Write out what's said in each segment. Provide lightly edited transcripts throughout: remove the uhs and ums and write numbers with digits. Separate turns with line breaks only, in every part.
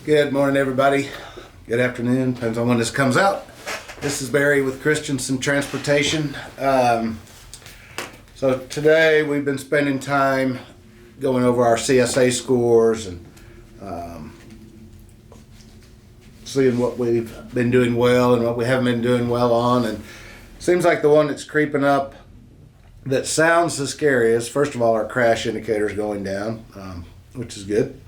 Good morning, everybody. Good afternoon, depends on when this comes out. This is Barry with Christenson Transportation. So today we've been spending time going over our CSA scores and seeing what we've been doing well and what we haven't been doing well on. And it seems like the one that's creeping up that sounds the scariest, first of all, our crash indicators going down, which is good.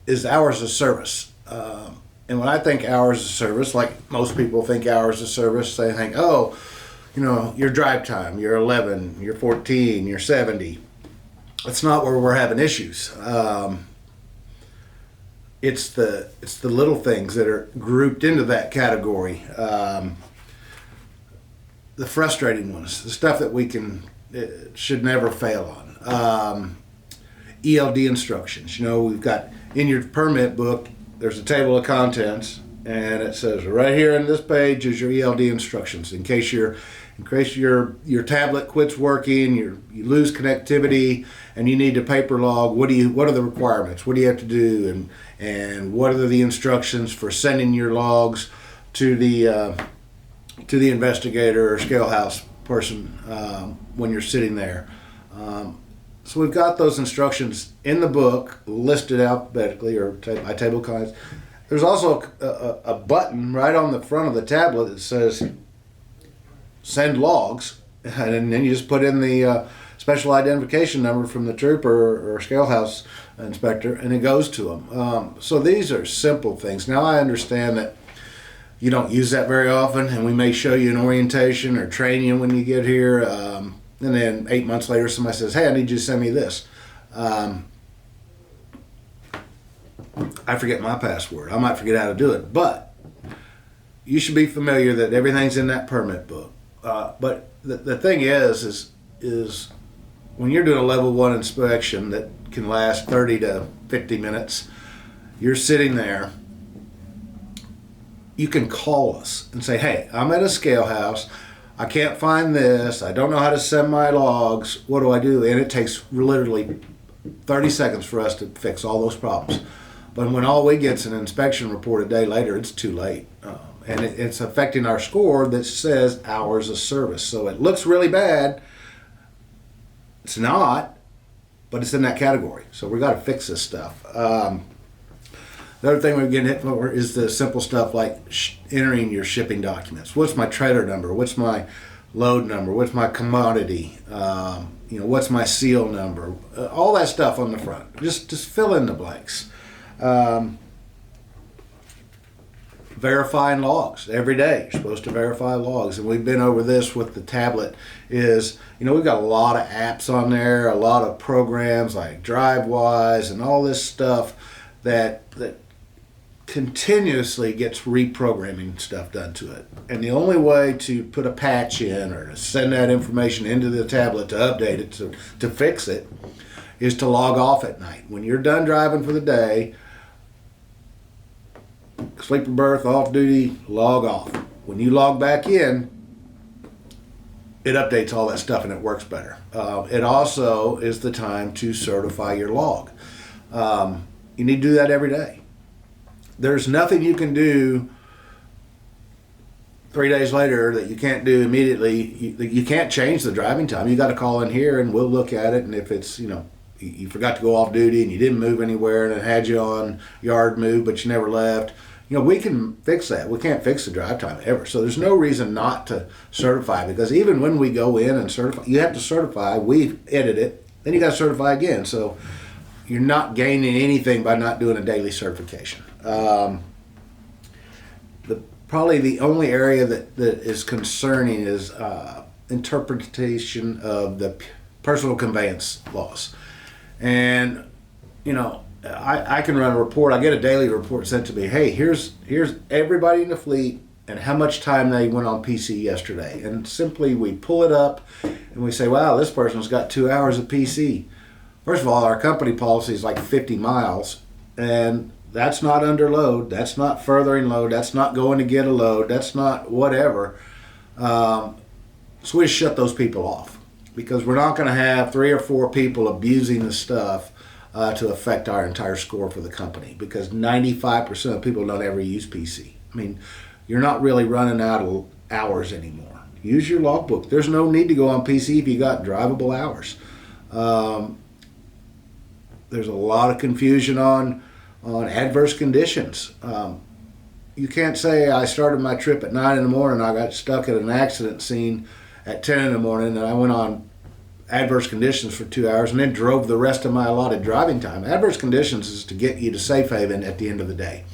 Is hours of service. And when I think hours of service, like most people think hours of service, they think, oh, you know, your drive time, you're 11, you're 14, you're 70. That's not where we're having issues. It's the little things that are grouped into that category. The frustrating ones, the stuff that we should never fail on. ELD instructions. You know, we've got in your permit book, there's a table of contents, and it says right here on this page is your ELD instructions. In case your tablet quits working, you lose connectivity, and you need a paper log. What are the requirements? What do you have to do? And what are the instructions for sending your logs to the investigator or scale house person when you're sitting there? So we've got those instructions in the book listed alphabetically or by table of contents. There's also a button right on the front of the tablet that says send logs, and then you just put in the special identification number from the trooper or scale house inspector, and it goes to them. So these are simple things. Now I understand that you don't use that very often, and we may show you an orientation or train you when you get here. And then 8 months later, somebody says, hey, I need you to send me this. I forget my password. I might forget how to do it. But you should be familiar that everything's in that permit book. But the thing is when you're doing a level 1 inspection that can last 30 to 50 minutes, you're sitting there. You can call us and say, hey, I'm at a scale house. I can't find this. I don't know how to send my logs. What do I do? And it takes literally 30 seconds for us to fix all those problems. But when all we get is an inspection report a day later, it's too late. And it's affecting our score that says hours of service. So it looks really bad. It's not, but it's in that category. So we got to fix this stuff. The other thing we're getting hit for is the simple stuff like entering your shipping documents. What's my trailer number? What's my load number? What's my commodity? What's my seal number? All that stuff on the front. Just fill in the blanks. Verifying logs every day. You're supposed to verify logs, and we've been over this with the tablet. We've got a lot of apps on there, a lot of programs like DriveWise and all this stuff that continuously gets reprogramming stuff done to it. And the only way to put a patch in or to send that information into the tablet to update it, to fix it, is to log off at night. When you're done driving for the day, sleeper berth, off duty, log off. When you log back in, it updates all that stuff and it works better. It also is the time to certify your log. You need to do that every day. There's nothing you can do 3 days later that you can't do immediately. You can't change the driving time. You got to call in here and we'll look at it. And if it's, you forgot to go off duty and you didn't move anywhere and it had you on yard move but you never left, we can fix that. We can't fix the drive time ever. So there's no reason not to certify, because even when we go in and certify, you have to certify. We edit it, then you got to certify again. So you're not gaining anything by not doing a daily certification. Probably the only area that is concerning is interpretation of the personal conveyance laws. And, I can run a report. I get a daily report sent to me. Hey, here's everybody in the fleet and how much time they went on PC yesterday. And simply we pull it up and we say, wow, this person's got 2 hours of PC. First of all, our company policy is like 50 miles, and that's not under load. That's not furthering load. That's not going to get a load. That's not whatever. So we just shut those people off, because we're not going to have 3 or 4 people abusing the stuff to affect our entire score for the company, because 95% of people don't ever use PC. I mean, you're not really running out of hours anymore. Use your logbook. There's no need to go on PC if you got drivable hours. There's a lot of confusion on adverse conditions. You can't say I started my trip at 9 in the morning, I got stuck at an accident scene at 10 in the morning, and I went on adverse conditions for 2 hours and then drove the rest of my allotted driving time. Adverse conditions is to get you to safe haven at the end of the day.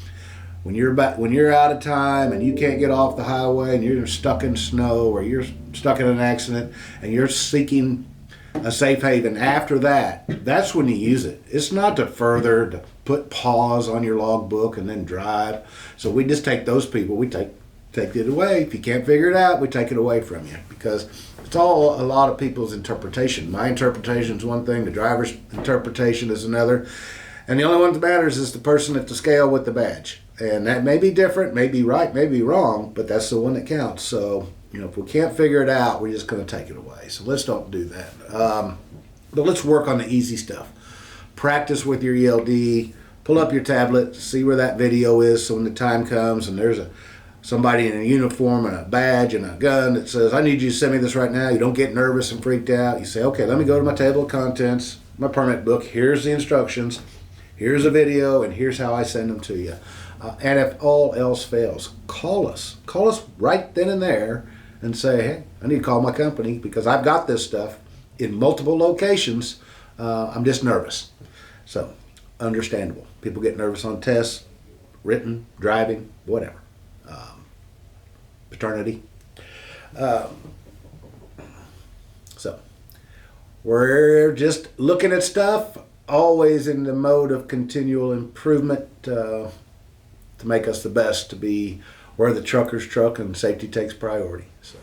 When you're out of time and you can't get off the highway and you're stuck in snow or you're stuck in an accident and you're seeking a safe haven after that, that's when you use it. It's not to put pause on your logbook and then drive. So we just take those people, we take it away. If you can't figure it out, we take it away from you, because it's all a lot of people's interpretation. My interpretation is one thing, the driver's interpretation is another, and the only one that matters is the person at the scale with the badge. And that may be different, may be right, may be wrong, but that's the one that counts. So, if we can't figure it out, we're just going to take it away. So let's don't do that. But let's work on the easy stuff. Practice with your ELD. Pull up your tablet, see where that video is, so when the time comes and there's somebody in a uniform and a badge and a gun that says, I need you to send me this right now, you don't get nervous and freaked out. You say, okay, let me go to my table of contents, my permit book, here's the instructions, here's a video, and here's how I send them to you. And if all else fails, call us. Call us right then and there and say, hey, I need to call my company because I've got this stuff in multiple locations. I'm just nervous. So, understandable. People get nervous on tests, written, driving, whatever. Paternity. So, we're just looking at stuff, always in the mode of continual improvement to make us the best, to be where the truckers truck and safety takes priority. So.